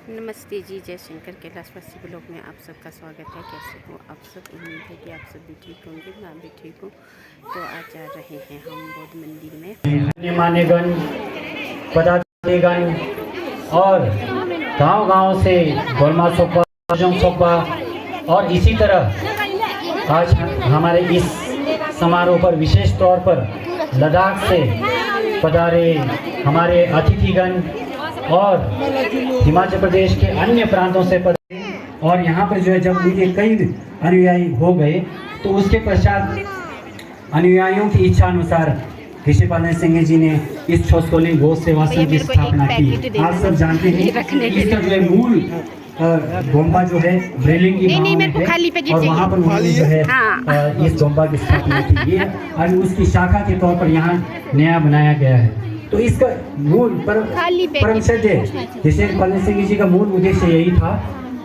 नमस्ते जी, जय शंकर। कैलाशवासी ब्लॉग में आप सबका स्वागत है। कैसे हो आप सब? उम्मीद है कि आप सब भी ठीक होंगे, मैं भी ठीक हूँ। तो आज जा रहे हैं हम बौद्ध मंदिर में। मान्यगण, पदाधिकारीगण और गांव-गांव से गोलमा सोपा और इसी तरह आज हमारे इस समारोह पर विशेष तौर पर लद्दाख से पधारे हमारे अतिथिगण और हिमाचल प्रदेश के अन्य प्रांतों से पधारे। और यहाँ पर जो है जब उनके कई अनुयायी हो गए तो उसके पश्चात अनुयायियों की इच्छा अनुसार ऋषि पालन सिंह जी ने इस छोसकोलिंग गौ सेवा संघ की स्थापना की। आप सब जानते हैं इसका जो है मूल गोम्बा जो है ब्रेलिंग की है और वहाँ पर उन्होंने जो है इस गोम्बा की स्थापना की। ये आज उसकी शाखा के तौर पर यहाँ नया बनाया गया है। तो इसका मूल परम सत्य ऋषि पालन सिंह जी का मूल उद्देश्य यही था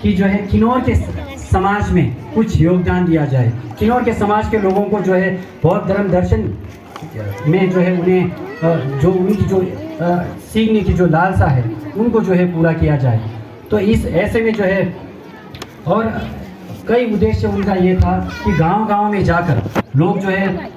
कि जो है किन्नौर के समाज में कुछ योगदान दिया जाए। किन्नौर के समाज के लोगों को जो है बौद्ध धर्म दर्शन में जो है उन्हें जो उनकी जो सीखने की जो लालसा है उनको जो है पूरा किया जाए। तो इस ऐसे में जो है और कई उद्देश्य उनका ये था कि गांव-गांव में जाकर लोग जो है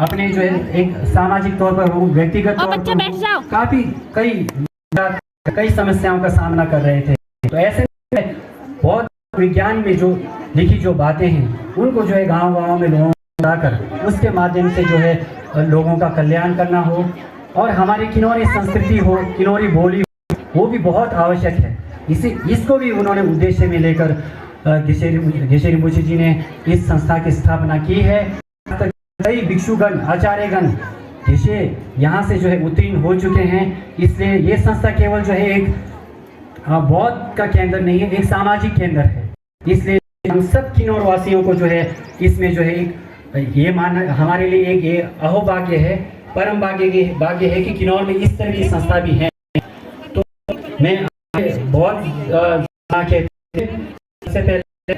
अपने जो है एक सामाजिक तौर पर व्यक्तिगत तौर पर काफ़ी कई समस्याओं का सामना कर रहे थे। तो ऐसे में बौद्ध विज्ञान में जो लिखी जो बातें हैं उनको जो है गांव-गांव में लोगों को लाकर उसके माध्यम से जो है लोगों का कल्याण करना हो और हमारी किन्नौरी संस्कृति हो, किन्नौरी बोली हो, वो भी बहुत आवश्यक है। इसको भी उन्होंने उद्देश्य में लेकर गिशे रिम्पोछे जी ने इस संस्था की स्थापना की है। कई भिक्षुगण, आचार्यगण ऋषि यहाँ से जो है उत्तीर्ण हो चुके हैं। इसलिए ये संस्था केवल जो है एक बौद्ध का केंद्र नहीं है, एक सामाजिक केंद्र है। इसलिए हम सब किन्नौर वासियों को जो है इसमें जो है एक ये मानना हमारे लिए एक ये अहोभाग्य है, परम भाग्य है कि किन्नौर में इस तरह की संस्था भी है। तो मैं बहुत सबसे पहले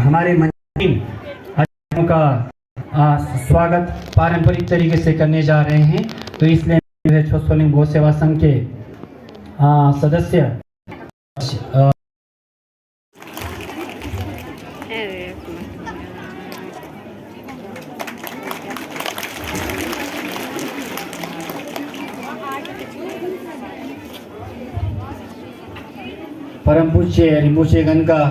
हमारे मंदिर का स्वागत पारंपरिक तरीके से करने जा रहे हैं। तो इसलिए जो है छोसकोलिंग गौ सेवा संघ के सदस्य परम पूज्य रिम्पोछेगण का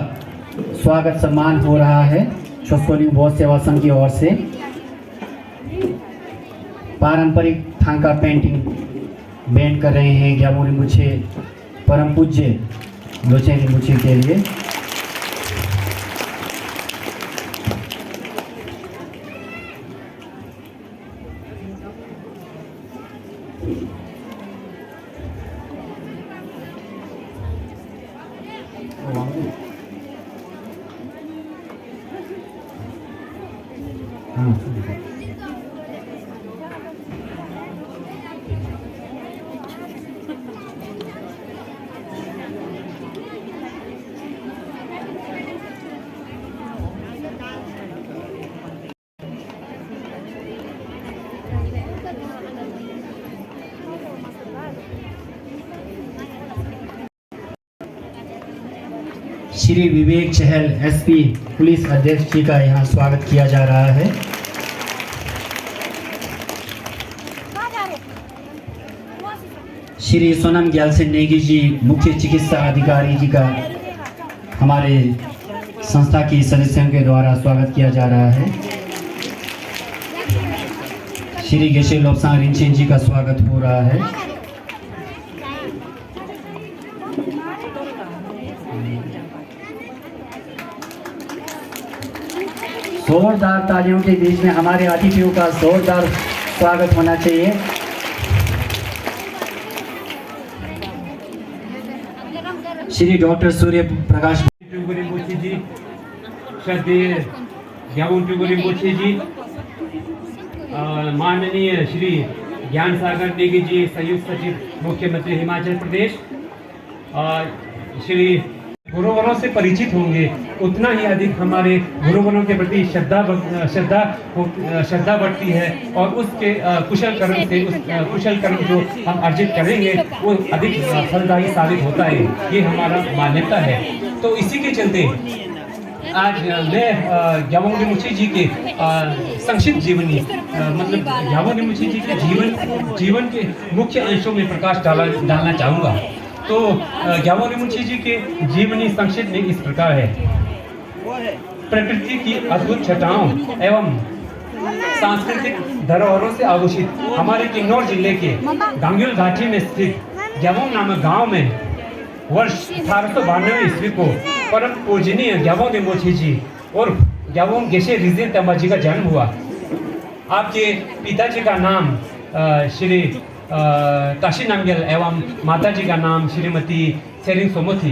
स्वागत सम्मान हो रहा है छोसकोलिंग गौ सेवा संघ की ओर से। पारंपरिक थांका पेंटिंग बैंड कर रहे हैं ग्यामो रिम्पोछे परम पूज्य लोचे रिम्पोछे के लिए। श्री विवेक चहल एसपी पुलिस अध्यक्ष जी का यहाँ स्वागत किया जा रहा है। श्री सोनम ग्यालसेन नेगी जी मुख्य चिकित्सा अधिकारी जी का हमारे संस्था की सदस्यों के द्वारा स्वागत किया जा रहा है। श्री गेशे लोब्सांग रिंचेन जी का स्वागत हो रहा है। जोरदार तालियों के बीच में हमारे अतिथियों का जोरदार स्वागत होना चाहिए। श्री डॉक्टर सूर्य प्रकाश रिम्पोछे जी, श्रद्धेय ग्यामो रिम्पोछे जी, माननीय श्री ज्ञान सागर नेगी जी संयुक्त सचिव मुख्यमंत्री हिमाचल प्रदेश, श्री गुरुवरों से परिचित होंगे उतना ही अधिक हमारे गुरुवरों के प्रति श्रद्धा बढ़ती है और उसके कुशल कर्म से उस कुशल कर्म जो हम अर्जित करेंगे वो अधिक फलदायी साबित होता है। ये हमारा मान्यता है। तो इसी के चलते आज मैं ग्यावों रिम्पोछे जी के संक्षिप्त जीवनी मतलब ग्यावों रिम्पोछे जी के जीवन के मुख्य अंशों में प्रकाश डालना चाहूँगा। तो ग्यावों रिम्पोछे जी के जीवनी संक्षिप्त में इस प्रकार है। प्रकृति की अद्भुत छटाओं एवं सांस्कृतिक धरोहरों से आभूषित हमारे किन्नौर जिले के गांगुल घाटी में स्थित ग्यावों नामक गांव में वर्ष 1892 ईस्वी को परम पूजनीय ग्यावों रिम्पोछे जी और ग्यावों गेशे रिजे तंबा जी का जन्म हुआ। आपके पिताजी का नाम श्री ताशी नामग्याल एवं माताजी का नाम श्रीमती सेरिंग सोमो थी।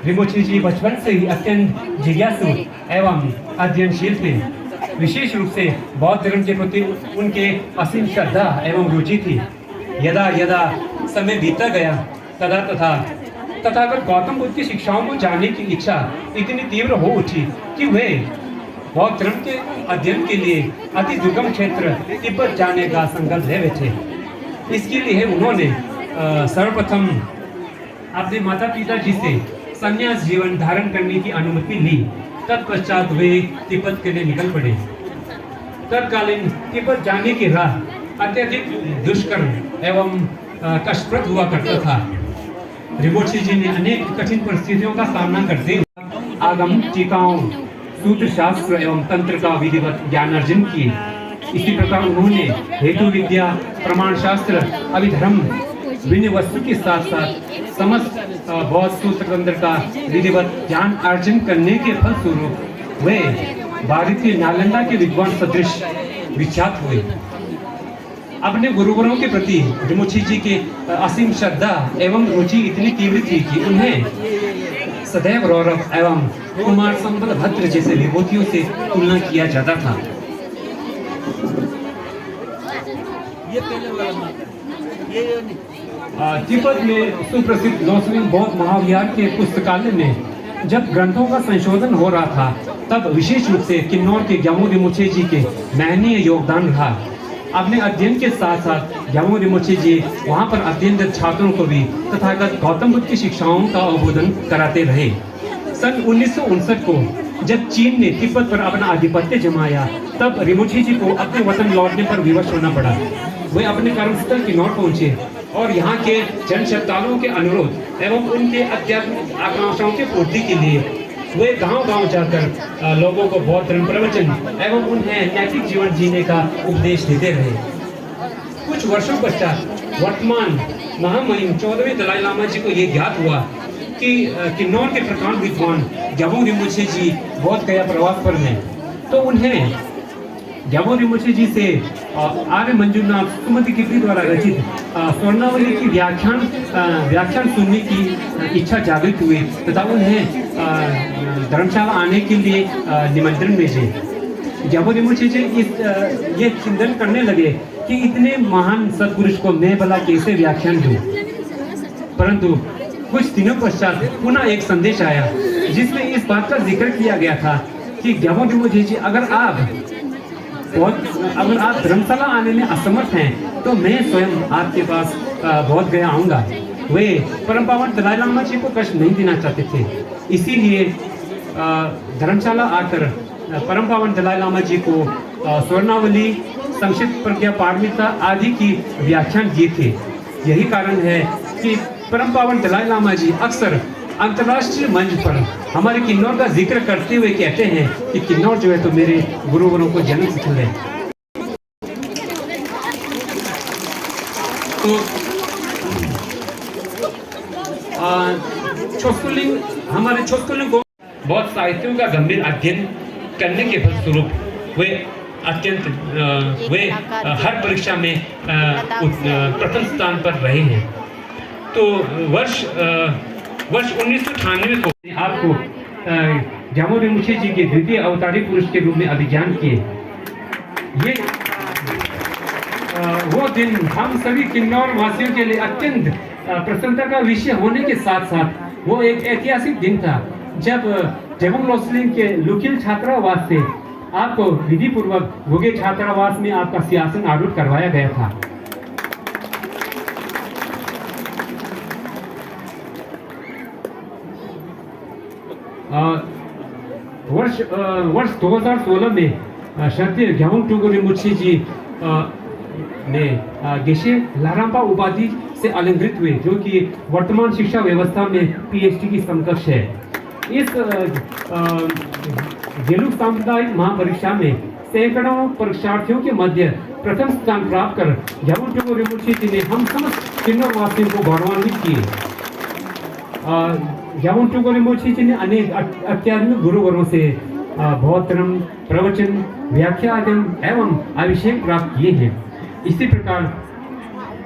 रिम्पोछे जी बचपन से ही अत्यंत जिज्ञासु एवं अध्ययनशील थे। विशेष रूप से बौद्ध धर्म के प्रति उनके असीम श्रद्धा एवं रुचि थी। यदा यदा समय बीतता गया तथागत गौतम बुद्ध की शिक्षाओं को जानने की इच्छा इतनी तीव्र हो उठी कि वे बौद्ध धर्म के अध्ययन के लिए अति दुर्गम क्षेत्र तिब्बत जाने का संकल्प ले बैठे। इसके लिए उन्होंने सर्वप्रथम अपने माता पिता जी से संन्यास जीवन धारण करने की अनुमति ली। तत्पश्चात वे तिब्बत के लिए निकल पड़े। तत्कालीन तिब्बत जाने की राह अत्यधिक दुष्कर एवं कष्टप्रद हुआ करता था। रिम्पोछे जी ने अनेक कठिन परिस्थितियों का सामना करते हुए आगम टीकाओं सूत्र शास्त्र एवं तंत्र का विधिवत ज्ञान अर्जन किए। इसी प्रकार उन्होंने हेतु विद्या प्रमाण शास्त्र अभिधर्म विनय वस्तु के साथ साथ समस्त बौद्ध सूत्र तंत्र का विधिवत ज्ञान अर्जन करने के फलस्वरूप वे भारतीय नालंदा के विद्वान सदृश विख्यात हुए। अपने गुरुवरों के प्रति रिम्पोछे जी के असीम श्रद्धा एवं रुचि इतनी तीव्र थी कि उन्हें सदैव रौरव एवं कुमार संबल भद्र जैसे विभूतियों से तुलना किया जाता था। तिब्बत में सुप्रसिद्ध लोसलिंग बौद्ध महाविहार के पुस्तकालय में जब ग्रंथों का संशोधन हो रहा था तब विशेष रूप से किन्नौर के ग्यावों रिम्पोछे जी के महनीय योगदान रहा। अपने अध्ययन के साथ साथ ग्यावों रिम्पोछे जी वहाँ पर अध्ययनरत छात्रों को भी तथागत गौतम बुद्ध की शिक्षाओं का अवबोधन कराते रहे। सन 1959 को जब चीन ने तिब्बत पर अपना आधिपत्य जमाया तब रिम्पोछे जी को अपने वतन लौटने पर विवश होना पड़ा। वे अपने कर्मस्थल किन्नौर पहुंचे और यहाँ के जन श्रद्धालुओं के अनुरोध एवं उनके आध्यात्मिक आकांक्षाओं की पूर्ति के लिए वे गांव-गांव जाकर लोगों को बौद्ध धर्म प्रवचन एवं उन्हें नैतिक जीवन जीने का उपदेश देते रहे। कुछ वर्षों पश्चात वर्तमान महामहिम 14वें दलाई लामा जी को ये ज्ञात हुआ कि किन्नौर के प्रकांड विद्वान ग्यावों रिम्पोछे जी बौद्ध गया प्रवास पर हैं। तो उन्हें ग्यावों रिम्पोछे जी से आर्य मंजूनाथ सुमति किपली द्वारा रचित स्वर्णावली की व्याख्यान सुनने की इच्छा जागृत हुई तथा उन्हें धर्मशाला आने के लिए निमंत्रण भेजे। ग्यावों रिम्पोछे जी ये चिंतन करने लगे कि इतने महान सत्पुरुष को मैं भला कैसे व्याख्यान दूं। परंतु कुछ दिनों पश्चात पुनः एक संदेश आया जिसमें इस बात का जिक्र किया गया था कि ग्यावों रिम्पोछे जी अगर आप धर्मशाला आने में असमर्थ हैं तो मैं स्वयं आपके पास बौद्ध गया आऊँगा। वे परम पावन दलाई लामा जी को कष्ट नहीं देना चाहते थे, इसीलिए धर्मशाला आकर परम पावन दलाई लामा जी को स्वर्णावली संक्षिप्त प्रज्ञा पारमिता आदि की व्याख्यान दिए थे। यही कारण है कि परम पावन दलाई लामा जी अक्सर अंतर्राष्ट्रीय मंच पर हमारे किन्नौर का जिक्र करते हुए कहते हैं कि किन्नौर जो है तो मेरे गुरुवरों को जन्मस्थल है। तो हमारे छोस्कुलिंग को बहुत साहित्यों का गंभीर अध्ययन करने के फलस्वरूप वे हर परीक्षा में प्रथम स्थान पर रहे हैं। तो वर्ष 1998 को आपको ग्यावों रिम्पोछे जी के द्वितीय अवतारी पुरुष के रूप में अभिज्ञान किए। ये वो दिन हम सभी किन्नौर वासियों के लिए अत्यंत प्रसन्नता का विषय होने के साथ साथ वो एक ऐतिहासिक दिन था जब जेबोंग लोसलिंग के लुकिल छात्रावास से आपको विधि पूर्वक गुगे छात्रावास में आपका सिंहासन आरूढ़ करवाया गया था। वर्ष 2016 में श्रद्धेय ग्याबुंग टोगो रिम्पोछे जी ने गेशे लाराम्पा उपाधि से अलंकृत हुए, जो कि वर्तमान शिक्षा व्यवस्था में पीएचडी की समकक्ष है। इस गेलुक सामुदायिक महापरीक्षा में सैकड़ों परीक्षार्थियों के मध्य प्रथम स्थान प्राप्त कर ग्याबुंग टोगो रिम्पोछे जी ने हम समस्त किन्नौर वासियों को गौरवान्वित किए। ग्याबुंग टोगो रिम्पोछे जी ने अनेक अत्याधुनिक गुरुवरों से बौद्ध धर्म, प्रवचन, व्याख्या एवं अभिषेक प्राप्त किए हैं। इसी प्रकार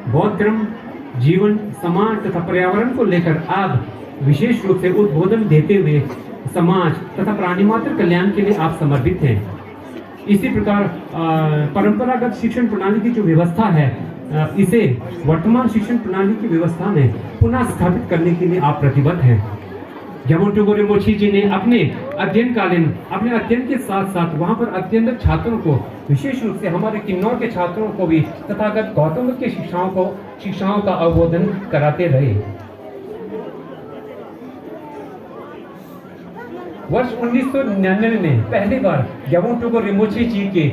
बौद्ध धर्म, जीवन, समाज तथा पर्यावरण को लेकर आप विशेष रूप से उद्बोधन देते हुए समाज तथा प्राणी मात्र कल्याण के लिए आप समर्पित हैं। इसी प्रकार परंपरागत शिक्षण प्रणाली की जो व्यवस्था है, इसे वर्तमान शिक्षण प्रणाली की व्यवस्था में पुनः स्थापित करने के लिए आप प्रतिबद्ध हैं। ग्याबुंग टोगो रिम्पोछे जी ने अपने अध्ययन के साथ साथ वहाँ पर अध्ययनरत छात्रों को, विशेष रूप से हमारे किन्नौर के छात्रों को भी तथागत गौतम बुद्ध के शिक्षाओं का अवबोधन कराते रहे। वर्ष 1999 में पहली बार ग्याबुंग टोगो रिम्पोछे जी के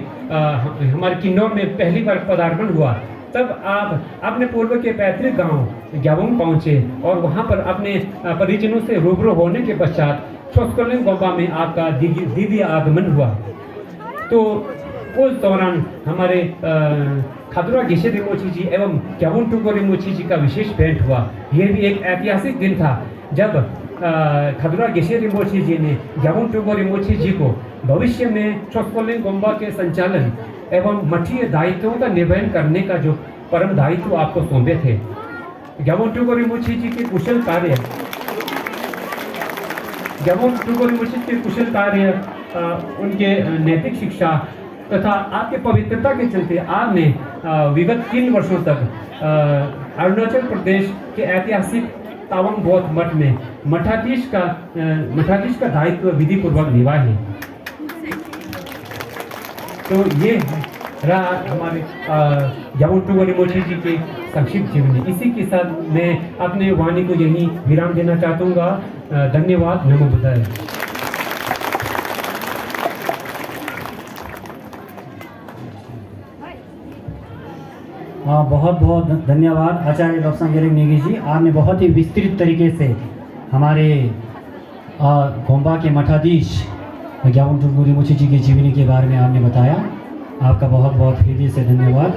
हमारे किन्नौर में पहली बार पदार्पण हुआ। तब आप अपने पूर्व के पैतृक गांव ग्याबुंग पहुंचे और वहां पर अपने परिजनों से रूबरू होने के पश्चात छोस्कोलिंग गोम्बा में आपका दिव्य आगमन हुआ। तो उस दौरान हमारे खादुरा गेशे रिम्पोछे जी एवं ग्याबुंग टोगो रिम्पोछे जी का विशेष भेंट हुआ। यह भी एक ऐतिहासिक दिन था जब खादुरा गेशे रिम्पोछे जी ने ग्याबुंग टोगो रिम्पोछे जी को भविष्य में छोस्कोलिंग गोम्बा के संचालन एवं मठीय दायित्वों का निर्वहन करने का जो परम दायित्व आपको सौंपे थे। ग्याबुंग टोगो रिम्पोछे जी के कुशल कार्य, उनके नैतिक शिक्षा तथा आपके पवित्रता के चलते आपने विगत 3 वर्षों तक अरुणाचल प्रदेश के ऐतिहासिक तावांग बौद्ध मठ में मठाधीश का दायित्व विधि पूर्वक निभाए। तो ये रहा हमारे ग्याबुंग टोगो रिम्पोछे जी के संक्षिप्त जीवनी। इसी के साथ मैं अपने वाणी को यहीं विराम देना चाहूँगा। धन्यवाद। नमो बुद्धाय। बहुत बहुत धन्यवाद आचार्य लोब्सांग गेरिंग नेगी जी। आपने बहुत ही विस्तृत तरीके से हमारे गोम्बा के मठाधीश ग्याबुंग टोगो रिम्पोछे जी की जीवनी के बारे में आपने बताया। आपका बहुत बहुत हृदय से धन्यवाद।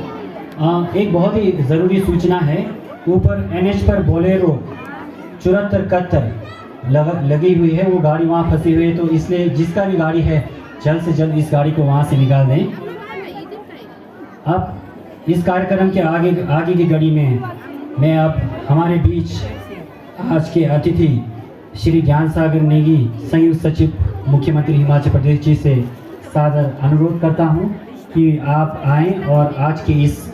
एक बहुत ही ज़रूरी सूचना है। ऊपर NH पर बोलेरो 7471 लगी हुई है, वो गाड़ी वहाँ फंसी हुई है। तो इसलिए जिसका भी गाड़ी है जल्द से जल्द इस गाड़ी को वहाँ से निकाल दें। अब इस कार्यक्रम के आगे की कड़ी में मैं अब हमारे बीच आज के अतिथि श्री ज्ञान सागर नेगी, संयुक्त सचिव मुख्यमंत्री हिमाचल प्रदेश जी से सादर अनुरोध करता हूं कि आप आएं और आज के इस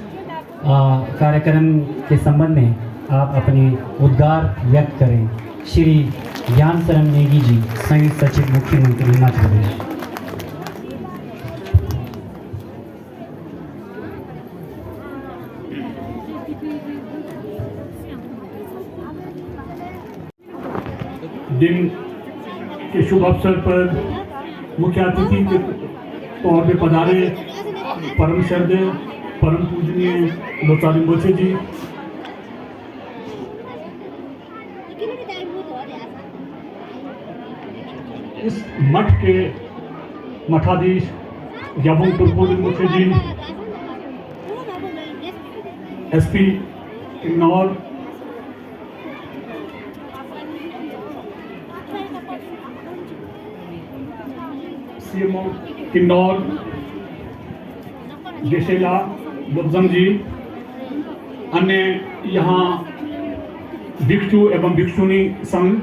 कार्यक्रम के संबंध में आप अपने उद्गार व्यक्त करें। श्री ज्ञान शरण नेगी जी, संयुक्त सचिव मुख्यमंत्री हिमाचल प्रदेश। दिन के शुभ अवसर पर मुख्य अतिथि के तौर पे पधारे परम श्रद्धेय परम पूजनीय लोब्सांग रिम्पोछे जी, इस मठ के मठाधीश ग्याबुंग टोगो रिम्पोछे जी, SP किन्नौर, CMO किन्नौर गेशेला लोब्सांग जी, अन्य यहाँ भिक्षु एवं भिक्षुणी संघ,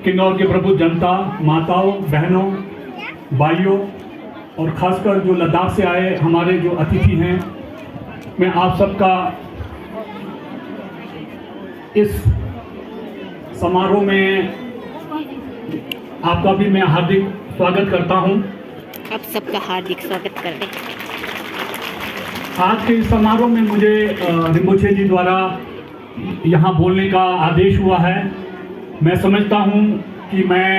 किन्नौर के प्रबुद्ध जनता, माताओं, बहनों, भाइयों और खासकर जो लद्दाख से आए हमारे जो अतिथि हैं, मैं आप सबका इस समारोह में आपका भी मैं हार्दिक स्वागत करता हूं। आप सबका हार्दिक स्वागत कर रहे हैं। आज के इस समारोह में मुझे रिम्पोछे जी द्वारा यहाँ बोलने का आदेश हुआ है। मैं समझता हूँ कि मैं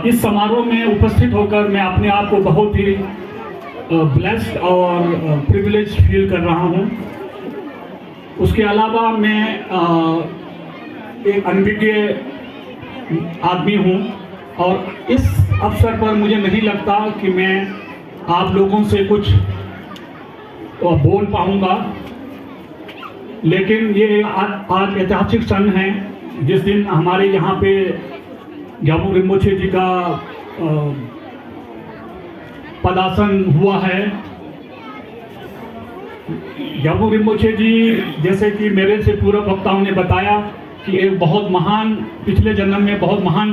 इस समारोह में उपस्थित होकर मैं अपने आप को बहुत ही ब्लेस्ड और प्रिविलेज फील कर रहा हूँ। उसके अलावा मैं एक अनभिज्ञ आदमी हूँ और इस अवसर पर मुझे नहीं लगता कि मैं आप लोगों से कुछ बोल पाऊँगा, लेकिन ये आज ऐतिहासिक क्षण है जिस दिन हमारे यहाँ पे ग्यामो रिम्पोछे जी का पदासन हुआ है। ग्यामो रिम्पोछे जी, जैसे कि मेरे से पूर्व वक्ताओं ने बताया कि एक बहुत महान, पिछले जन्म में बहुत महान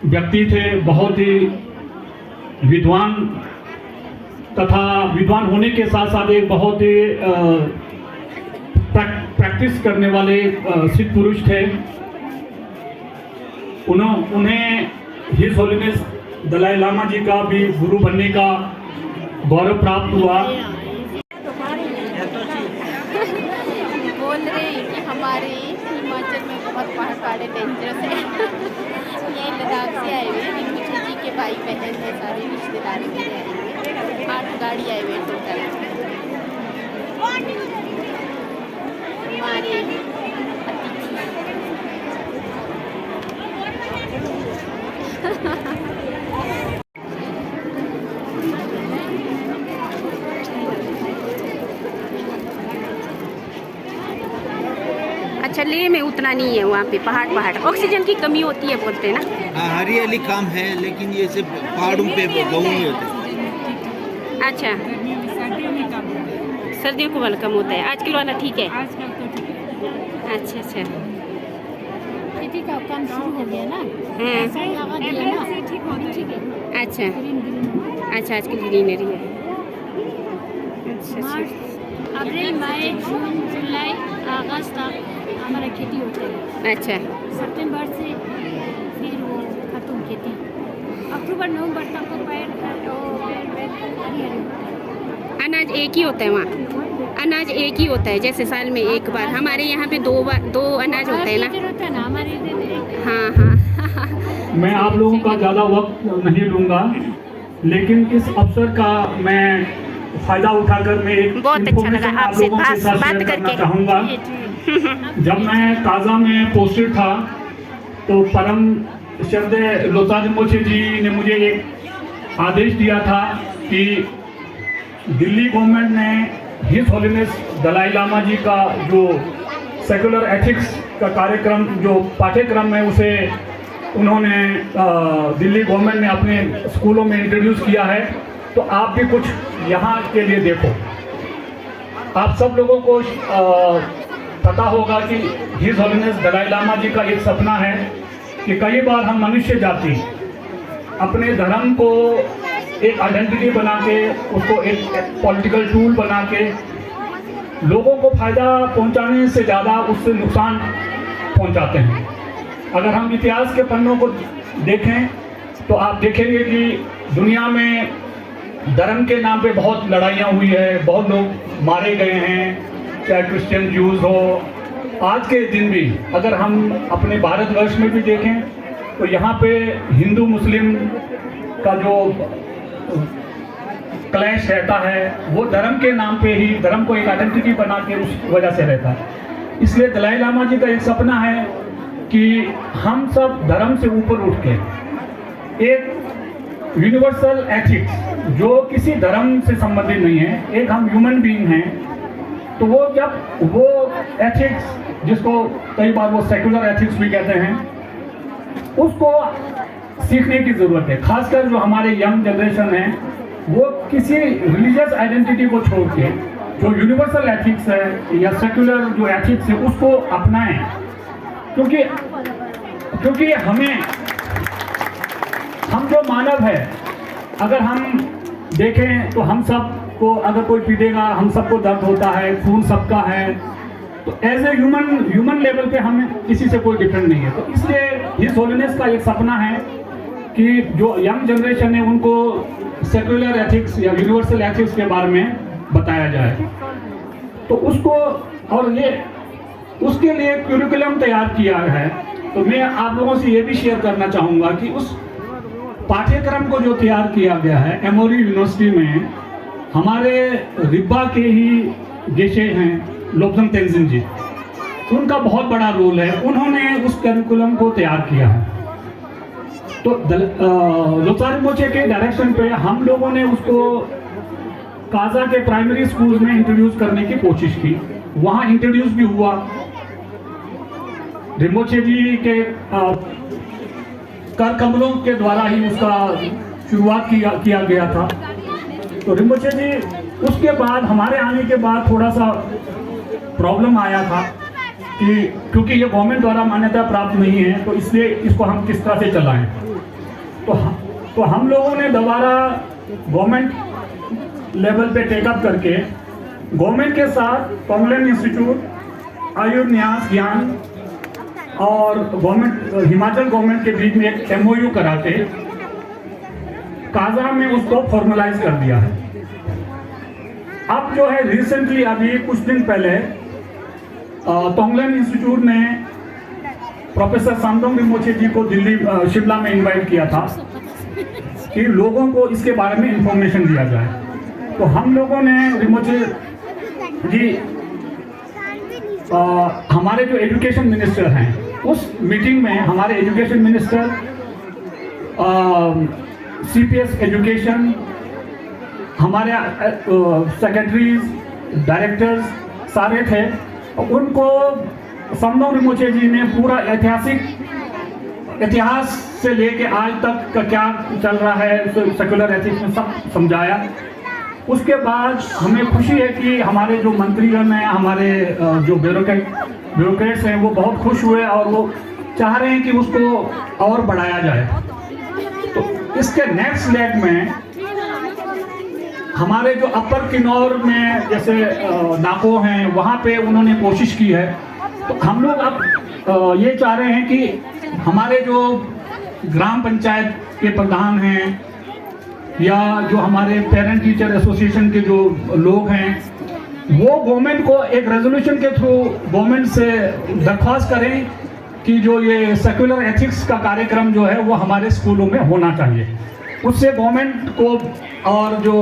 व्यक्ति थे, बहुत ही विद्वान तथा विद्वान होने के साथ साथ एक बहुत ही प्रैक्टिस करने वाले सिद्ध पुरुष थे। उन्हें हिज होलीनेस दलाई लामा जी का भी गुरु बनने का गौरव प्राप्त हुआ। बोल रहे हैं कि हमारे हिमाचल में बहुत पहाड़ डेंजरस है। ये लद्दाख से आए हुए रिम्पोछे जी के भाई बहन है, सारे रिश्तेदार भी आए हुए, 8 गाड़ी आए हुए टोटल। हमारे अच्छा, लेह में उतना नहीं है, वहाँ पे पहाड़ ऑक्सीजन की कमी होती है बोलते हैं ना। हाँ, हरियाली कम है, लेकिन ये सिर्फ पहाड़ों पे गाँव में होते हैं। अच्छा, सर्दियों को वाला कम होता है, आजकल वाला ठीक है। आजकल तो ठीक है। अच्छा खेती का काम शुरू हो गया ना, हाँ। ऐसा ही लगा दिया ना, ठीक हो ठीक है। अच्छा ग्रीन अच्छा, आजकल ग्रीनरी है। अच्छा अप्रैल, मई, जून, जुलाई, अगस्त तक हमारा खेती होता है। अच्छा सितंबर से फिर वो खत्म खेती। अक्टूबर नवंबर तक तो पैर हरी होता है। अनाज एक ही होता है वहाँ, अनाज एक ही होता है, जैसे साल में एक बार। हमारे यहाँ पे दो अनाज होता है ना। हमारे इधर हाँ मैं आप लोगों का ज़्यादा वक्त नहीं लूँगा, लेकिन इस अवसर का मैं फायदा उठाकर मैं एक बहुत अच्छा इन्फॉर्मेशन लगा आप आपसे लोगों के साथ बात शेयर करना करके। चाहूँगा। जब मैं काजा में पोस्टेड था तो परम श्रद्धेय लोता रिम्पोछे जी ने मुझे एक आदेश दिया था कि दिल्ली गवर्नमेंट ने हिज होलीनेस दलाई लामा जी का जो सेकुलर एथिक्स का कार्यक्रम, जो पाठ्यक्रम है, उसे उन्होंने दिल्ली गवर्नमेंट ने अपने स्कूलों में इंट्रोड्यूस किया है। तो आप भी कुछ यहाँ के लिए देखो। आप सब लोगों को पता होगा कि हिज होलीनेस दलाई लामा जी का एक सपना है कि कई बार हम मनुष्य जाति अपने धर्म को एक आइडेंटिटी बना के, उसको एक पॉलिटिकल टूल बना के लोगों को फायदा पहुंचाने से ज़्यादा उससे नुकसान पहुंचाते हैं। अगर हम इतिहास के पन्नों को देखें तो आप देखेंगे कि दुनिया में धर्म के नाम पे बहुत लड़ाइयाँ हुई है, बहुत लोग मारे गए हैं, चाहे क्रिश्चियन ज्यूज हो। आज के दिन भी अगर हम अपने भारतवर्ष में भी देखें तो यहाँ पे हिंदू मुस्लिम का जो क्लैश रहता है वो धर्म के नाम पे ही, धर्म को एक आइडेंटिटी बना के उस वजह से रहता है। इसलिए दलाई लामा जी का एक सपना है कि हम सब धर्म से ऊपर उठ के एक यूनिवर्सल एथिक्स जो किसी धर्म से संबंधित नहीं है, एक हम ह्यूमन बीइंग हैं, तो वो जब वो एथिक्स जिसको कई बार वो सेकुलर एथिक्स भी कहते हैं, उसको सीखने की ज़रूरत है। खासकर जो हमारे यंग जनरेशन है वो किसी रिलीजियस आइडेंटिटी को छोड़ के जो यूनिवर्सल एथिक्स है या सेकुलर जो एथिक्स है उसको अपनाएं, क्योंकि हम जो मानव है, अगर हम देखें तो हम सब को, अगर कोई पीटेगा हम सबको दर्द होता है, खून सबका है, तो एज ए ह्यूमन लेवल पे हम किसी से कोई डिफरेंट नहीं है। तो इसलिए हिज होलीनेस का एक सपना है कि जो यंग जनरेशन है उनको सेक्युलर एथिक्स या यूनिवर्सल एथिक्स के बारे में बताया जाए। तो उसको और ये उसके लिए क्यूरिकुलम तैयार किया है। तो मैं आप लोगों से ये भी शेयर करना चाहूँगा कि उस पाठ्यक्रम को जो तैयार किया गया है एमओरी यूनिवर्सिटी में, हमारे रिब्बा के ही गेशे हैं लोब्संग तेंजिन जी, उनका बहुत बड़ा रोल है। उन्होंने उस करिकुलम को तैयार किया है। तो लोब्सा रिम्पोचे के डायरेक्शन पे हम लोगों ने उसको काजा के प्राइमरी स्कूल में इंट्रोड्यूस करने की कोशिश की। वहाँ इंट्रोड्यूस भी हुआ। रिम्पोचे जी के कर कमलों के द्वारा ही उसका शुरुआत किया गया था। तो रिम्पोचे जी उसके बाद हमारे आने के बाद थोड़ा सा प्रॉब्लम आया था कि क्योंकि ये गवर्नमेंट द्वारा मान्यता प्राप्त नहीं है, तो इसलिए इसको हम किस तरह से चलाएं। तो हम लोगों ने दोबारा गवर्नमेंट लेवल पे टेकअप करके गवर्नमेंट के साथ तोंगलेन इंस्टीट्यूट, आयुर न्यास ज्ञान और गवर्नमेंट हिमाचल गवर्नमेंट के बीच में एक एमओयू करा के काजा में उसको फॉर्मलाइज कर दिया है। अब जो है रिसेंटली अभी कुछ दिन पहले तोंगलेन इंस्टीट्यूट ने प्रोफेसर सामडोंग रिम्पोचे जी को दिल्ली शिमला में इनवाइट किया था कि लोगों को इसके बारे में इंफॉर्मेशन दिया जाए। तो हम लोगों ने रिम्पोचे जी हमारे जो एजुकेशन मिनिस्टर हैं उस मीटिंग में हमारे एजुकेशन मिनिस्टर, सीपीएस एजुकेशन, हमारे सेक्रेटरीज, डायरेक्टर्स सारे थे। उनको सामडोंग रिम्पोचे जी ने पूरा इतिहास से लेके आज तक का क्या चल रहा है सेक्युलर एथिक्स में सब समझाया। उसके बाद हमें खुशी है कि हमारे जो मंत्रीगण हैं, हमारे जो ब्यूरोक्रेट्स हैं, वो बहुत खुश हुए और वो चाह रहे हैं कि उसको और बढ़ाया जाए। तो इसके नेक्स्ट लेग में हमारे जो अपर किन्नौर में जैसे नाको हैं, वहाँ पे उन्होंने कोशिश की है। तो हम लोग अब ये चाह रहे हैं कि हमारे जो ग्राम पंचायत के प्रधान हैं या जो हमारे पेरेंट टीचर एसोसिएशन के जो लोग हैं, वो गवर्नमेंट को एक रेजोल्यूशन के थ्रू गवर्नमेंट से दरख्वास्त करें कि जो ये सेक्युलर एथिक्स का कार्यक्रम जो है वो हमारे स्कूलों में होना चाहिए। उससे गवर्नमेंट को और जो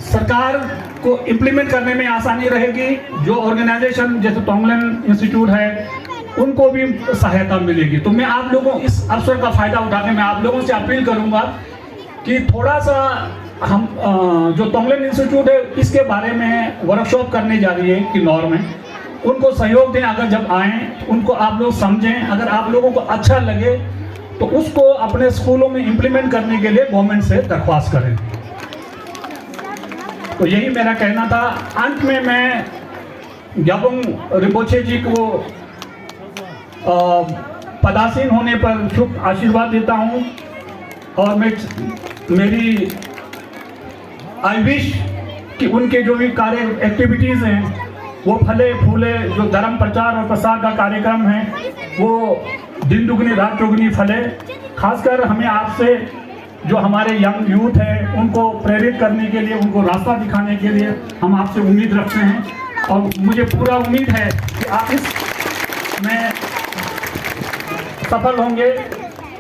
सरकार को इम्प्लीमेंट करने में आसानी रहेगी। जो ऑर्गेनाइजेशन जैसे तोंगलेन इंस्टीट्यूट है उनको भी सहायता मिलेगी। तो मैं आप लोगों इस अवसर का फायदा उठाकर मैं आप लोगों से अपील करूंगा कि थोड़ा सा हम जो तोंगलेन इंस्टीट्यूट है इसके बारे में वर्कशॉप करने जा रही है किन्नौर में, उनको सहयोग दें। अगर जब आएँ उनको आप लोग समझें, अगर आप लोगों को अच्छा लगे तो उसको अपने स्कूलों में इम्प्लीमेंट करने के लिए गवर्नमेंट से दरख्वास्त करें। तो यही मेरा कहना था। अंत में मैं ग्याबोंग रिम्पोचे जी को पदासीन होने पर शुभ आशीर्वाद देता हूँ और मेरी आई विश कि उनके जो भी कार्य एक्टिविटीज़ हैं वो फले फूले। जो धर्म प्रचार और प्रसार का कार्यक्रम है वो दिन दुगनी रात चौगुनी फले। खासकर हमें आपसे जो हमारे यंग यूथ है उनको प्रेरित करने के लिए, उनको रास्ता दिखाने के लिए हम आपसे उम्मीद रखते हैं और मुझे पूरा उम्मीद है कि आप इसमें सफल होंगे।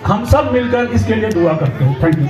हम सब मिलकर इसके लिए दुआ करते हैं। Thank you.